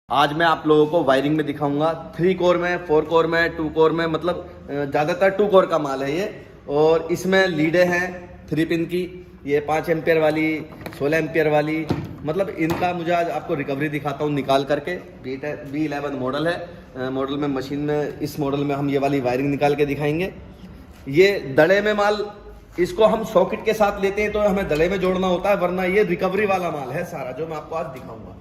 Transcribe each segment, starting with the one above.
आज मैं आप लोगों को वायरिंग में दिखाऊंगा 3 कोर में, 4 कोर में, 2 कोर में, मतलब ज़्यादातर 2 कोर का माल है ये। और इसमें लीडें हैं 3 पिन की, ये 5 एम्पियर वाली, 16 एम्पियर वाली, मतलब इनका मुझे आज आपको रिकवरी दिखाता हूँ निकाल करके। B11 मॉडल है, मॉडल में मशीन में, इस मॉडल में हम ये वाली वायरिंग निकाल के दिखाएंगे। ये दड़े में माल, इसको हम सॉकेट के साथ लेते हैं तो हमें दड़े में जोड़ना होता है, वरना ये रिकवरी वाला माल है सारा जो मैं आपको आज दिखाऊंगा।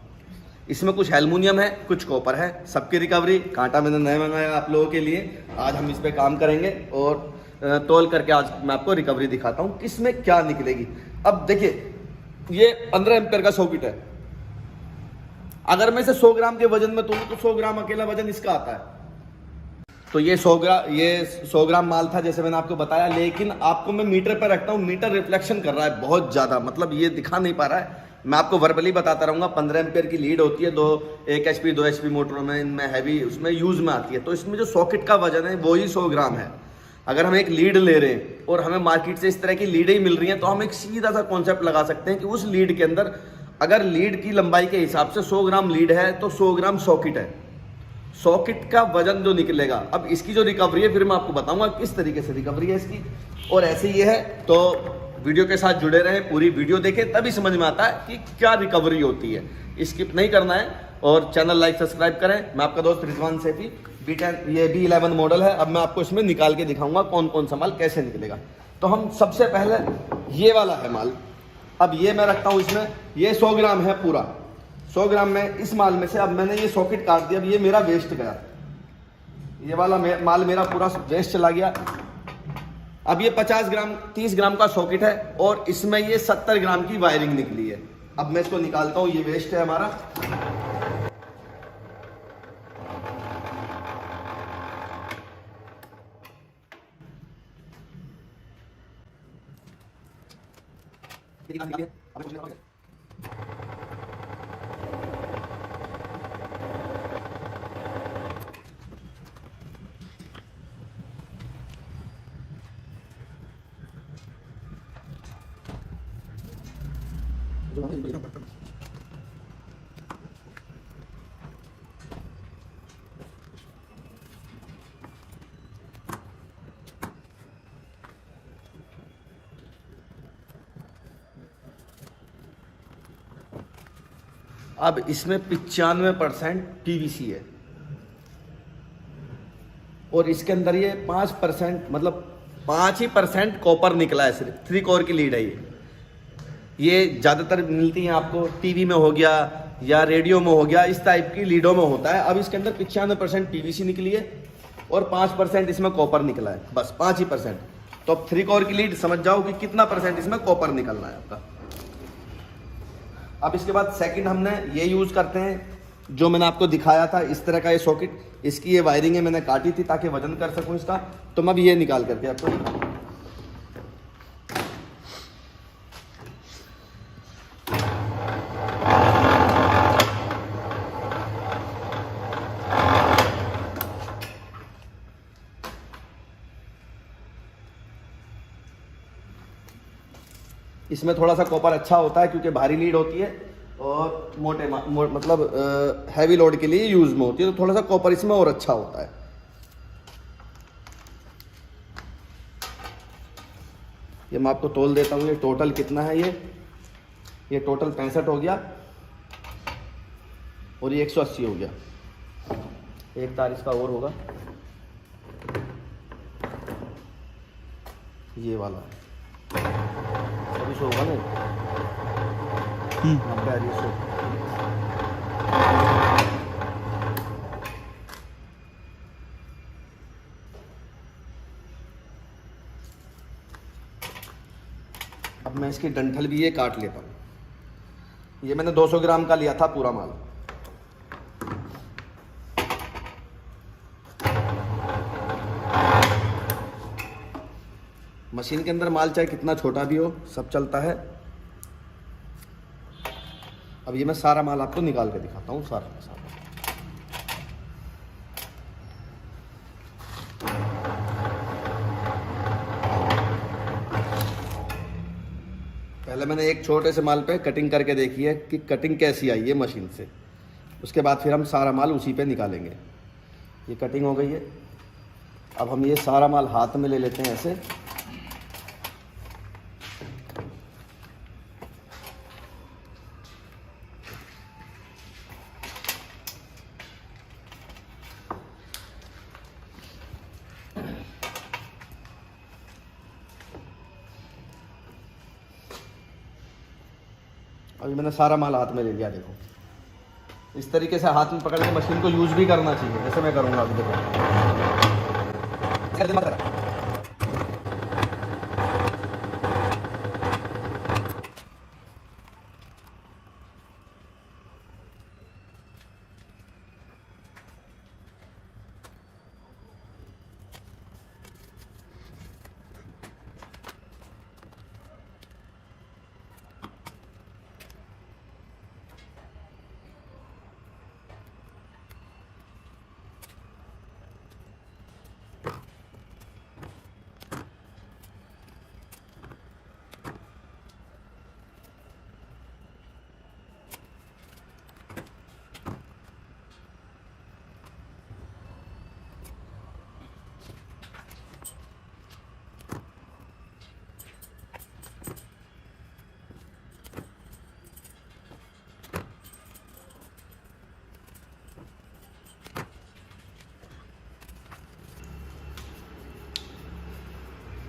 इसमें कुछ एल्युमिनियम है, कुछ कॉपर है, सबकी रिकवरी। कांटा मैंने नया मंगाया आप लोगों के लिए, आज हम इस पे काम करेंगे और तोल करके आज मैं आपको रिकवरी दिखाता हूँ किसमें क्या निकलेगी। अब देखिए, ये 15 एम्पियर का सॉकेट है। अगर मैं इसे 100 ग्राम के वजन में तोलूं तो 100 ग्राम अकेला वजन इसका आता है। तो ये 100 ग्राम माल था जैसे मैंने आपको बताया, लेकिन आपको मैं मीटर पर रखता हूँ। मीटर रिफ्लेक्शन कर रहा है बहुत ज़्यादा, मतलब ये दिखा नहीं पा रहा है। मैं आपको वर्बली बताता रहूँगा। 15 एम्पियर की लीड होती है, 1 HP 2 HP मोटरों में, इनमें हैवी उसमें यूज़ में आती है। तो इसमें जो सॉकेट का वजन है वो ही 100 ग्राम है। अगर हम एक लीड ले रहे हैं और हमें मार्केट से इस तरह की लीडें ही मिल रही हैं, तो हम एक सीधा सा कॉन्सेप्ट लगा सकते हैं कि उस लीड के अंदर अगर लीड की लंबाई के हिसाब से 100 ग्राम लीड है तो 100 ग्राम सॉकेट है। सॉकेट का वजन जो निकलेगा, अब इसकी जो रिकवरी है फिर मैं आपको बताऊंगा किस तरीके से रिकवरी है इसकी। और ऐसे ये है, तो वीडियो के साथ जुड़े रहें, पूरी वीडियो देखें, तभी समझ में आता है कि क्या रिकवरी होती है। स्किप नहीं करना है और चैनल लाइक सब्सक्राइब करें। मैं आपका दोस्त रिजवान सैफी। ये B11 मॉडल है। अब मैं आपको इसमें निकाल के दिखाऊंगा कौन कौन सा माल कैसे निकलेगा। तो हम सबसे पहले, ये वाला है माल। अब ये मैं रखता हूँ इसमें, ये 100 ग्राम है पूरा। 100 ग्राम में इस माल में से अब मैंने ये सॉकेट काट दिया। अब ये मेरा वेस्ट गया, ये वाला माल मेरा पूरा वेस्ट चला गया। अब ये 50 ग्राम 30 ग्राम का सॉकेट है और इसमें ये 70 ग्राम की वायरिंग निकली है। अब मैं इसको निकालता हूँ, ये वेस्ट है हमारा। अब इसमें 95% PVC है और इसके अंदर ये 5%, मतलब 5% कॉपर निकला है। सिर्फ 3 कोर की लीड है ये ज़्यादातर मिलती हैं आपको टीवी में हो गया या रेडियो में हो गया, इस टाइप की लीडों में होता है। अब इसके अंदर 95% PVC निकली है और 5% इसमें कॉपर निकला है, बस 5%। तो अब 3 कोर की लीड समझ जाओ कि कितना % इसमें कॉपर निकलना है आपका। अब इसके बाद सेकंड हमने ये यूज़ करते हैं जो मैंने आपको दिखाया था, इस तरह का ये सॉकेट। इसकी ये वायरिंग है, मैंने काटी थी ताकि वजन कर सकूं इसका। तो मैं अब ये निकाल करके आपको दिखाऊंगा। इसमें थोड़ा सा कॉपर अच्छा होता है क्योंकि भारी लीड होती है और मतलब हैवी लोड के लिए यूज में होती है, तो थोड़ा सा कॉपर इसमें और अच्छा होता है। ये मैं आपको तोल देता हूँ, ये टोटल कितना है। ये टोटल 65 हो गया और ये 180 हो गया। एक तार इसका और होगा, ये वाला 100 होगा ना, 90 100। अब मैं इसकी डंठल भी ये काट लेता हूँ। ये मैंने 200 ग्राम का लिया था पूरा माल। मशीन के अंदर माल चाहे कितना छोटा भी हो, सब चलता है। अब ये मैं सारा माल आपको निकाल के दिखाता हूँ, सारा का सारा। पहले मैंने एक छोटे से माल पे कटिंग करके देखी है कि कटिंग कैसी आई है मशीन से। उसके बाद फिर हम सारा माल उसी पे निकालेंगे। ये कटिंग हो गई है। अब हम ये सारा माल हाथ में ले लेते हैं ऐसे। अभी मैंने सारा माल हाथ में ले लिया। देखो इस तरीके से हाथ में पकड़ के मशीन को यूज भी करना चाहिए, जैसे मैं करूँगा अभी। देखो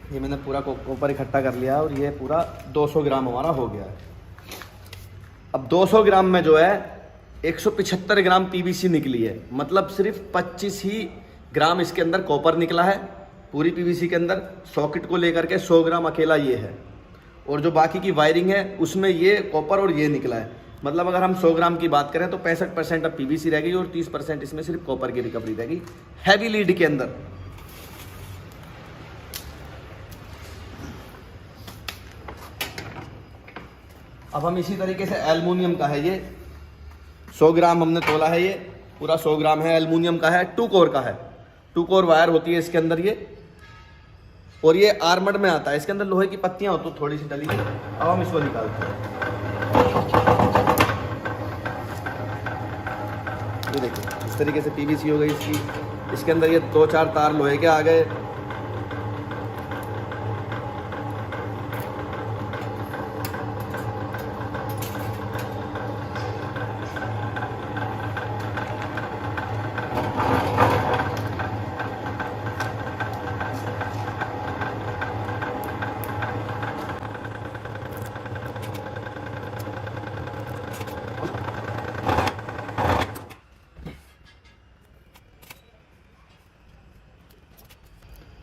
ये मैंने पूरा कॉपर इकट्ठा कर लिया और ये पूरा 200 ग्राम हमारा हो गया है। अब 200 ग्राम में जो है 175 ग्राम पीवीसी निकली है, मतलब सिर्फ 25 ही ग्राम इसके अंदर कॉपर निकला है पूरी पीवीसी के अंदर। सॉकेट को लेकर के 100 ग्राम अकेला ये है, और जो बाकी की वायरिंग है उसमें ये कॉपर और ये निकला है। मतलब अगर हम 100 ग्राम की बात करें तो 65% अब पीवीसी रह गई और 30% इसमें सिर्फ कॉपर की रिकवरी रहेगी हैवी लीड के अंदर। अब हम इसी तरीके से एल्युमिनियम का है, ये 100 ग्राम हमने तोला है, ये पूरा 100 ग्राम है, एल्युमिनियम का है, 2 कोर का है। 2 कोर वायर होती है इसके अंदर ये, और ये आर्मर्ड में आता है। इसके अंदर लोहे की पत्तियां होती हैं थोड़ी सी डली हुई। अब हम इसको निकालते हैं। ये देखिए इस तरीके से पीवीसी हो गई इसकी। इसके अंदर ये 2-4 तार लोहे के आ गए।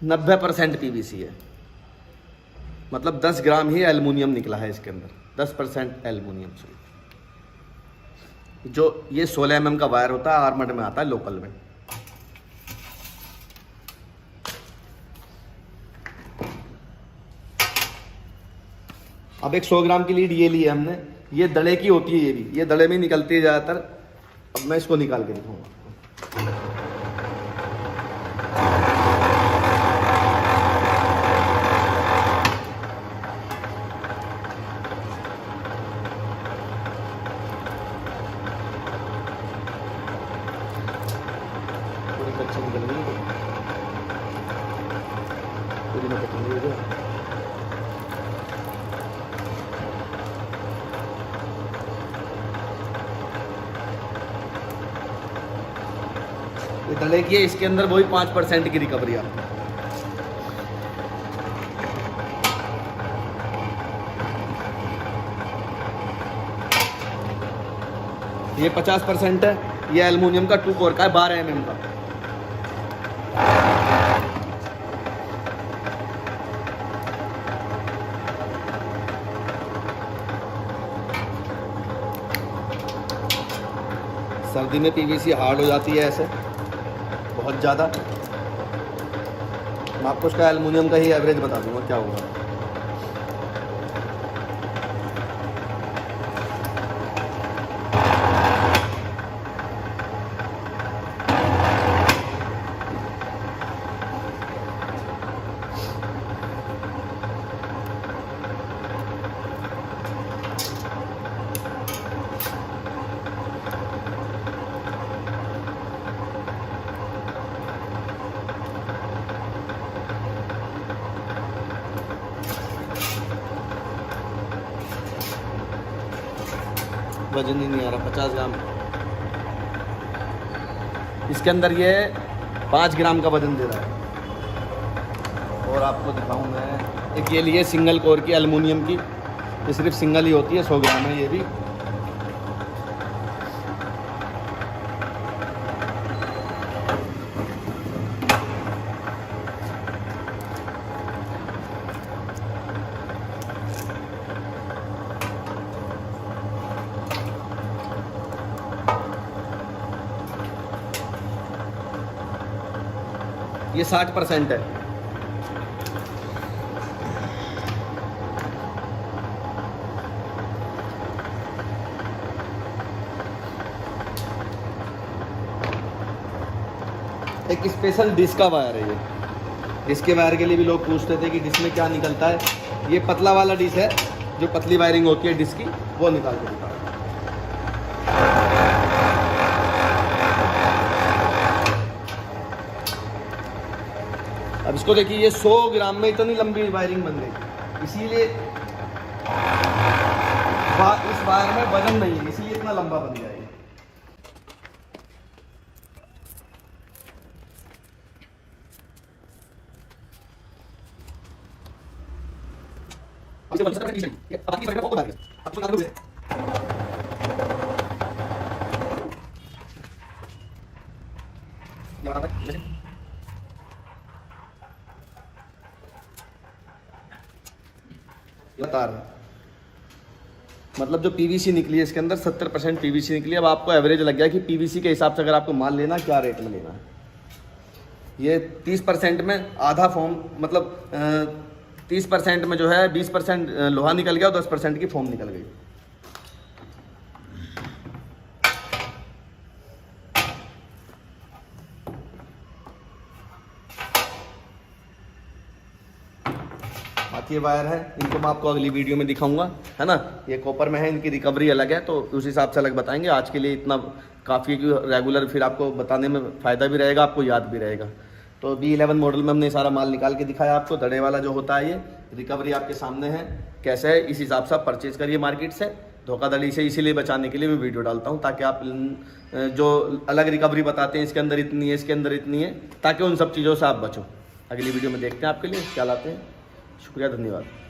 नब्बे 90% पीवीसी है, मतलब 10 ग्राम ही एल्युमिनियम निकला है इसके अंदर। 10% एल्युमिनियम से जो ये 16 mm का वायर होता है, आर्मर्ड में आता है, लोकल में। अब एक 100 ग्राम की लीड ये ली है हमने। ये दड़े की होती है, ये भी ये दड़े में निकलती है ज़्यादातर। अब मैं इसको निकाल के दिखाऊंगा। कच्ची निकल गई, पूरी में कच्ची निकल गई। ये दड़े की है, इसके अंदर वही 5% की रिकवरी आती है। ये 50% है। ये एल्युमिनियम का 2 कोर का है, 12 mm का। सर्दी में पीवीसी हार्ड हो जाती है ऐसे बहुत ज़्यादा। मैं आपको उसका एल्युमिनियम का ही एवरेज बता दूंगा क्या होगा। वजन ही नहीं आ रहा, 50 ग्राम। इसके अंदर ये 5 ग्राम का वजन दे रहा है। और आपको दिखाऊं मैं, एक ये लिए सिंगल कोर की एल्युमिनियम की, ये सिर्फ सिंगल ही होती है, 100 ग्राम है ये भी। ये 60% है। एक स्पेशल डिस्क का वायर है ये। डिस्क के वायर के लिए भी लोग पूछते थे कि डिस्क में क्या निकलता है। ये पतला वाला डिस्क है, जो पतली वायरिंग होती है डिस्क की, वो निकाल के दिखा। अब इसको देखिए, ये 100 ग्राम में इतनी लंबी वायरिंग बन गई, इसीलिए इस वायर में वजन नहीं है, इसीलिए इतना लंबा बन गया है। तार मतलब जो पीवीसी निकली है इसके अंदर 70% पीवीसी निकली है। अब आपको एवरेज लग गया कि पीवीसी के हिसाब से अगर आपको माल लेना, क्या रेट में लेना है। ये 30% में आधा फोम, मतलब 30% में जो है 20% लोहा निकल गया और 10% की फोम निकल गई। बाकी ये वायर है, इनको मैं आपको अगली वीडियो में दिखाऊंगा, है ना। ये कॉपर में है, इनकी रिकवरी अलग है, तो उस हिसाब से अलग बताएंगे। आज के लिए इतना काफ़ी, रेगुलर फिर आपको बताने में फ़ायदा भी रहेगा, आपको याद भी रहेगा। तो B11 मॉडल में हमने सारा माल निकाल के दिखाया आपको। दड़े वाला जो होता है, ये रिकवरी आपके सामने है कैसे है, इस हिसाब से आप परचेज़ करिए मार्केट से। धोखाधड़ी से इसीलिए बचाने के लिए मैं वीडियो डालता हूँ, ताकि आप जो अलग रिकवरी बताते हैं, इसके अंदर इतनी है, इसके अंदर इतनी है, ताकि उन सब चीज़ों से आप बचो। अगली वीडियो में देखते हैं आपके लिए क्या लाते हैं। शुक्रिया, धन्यवाद।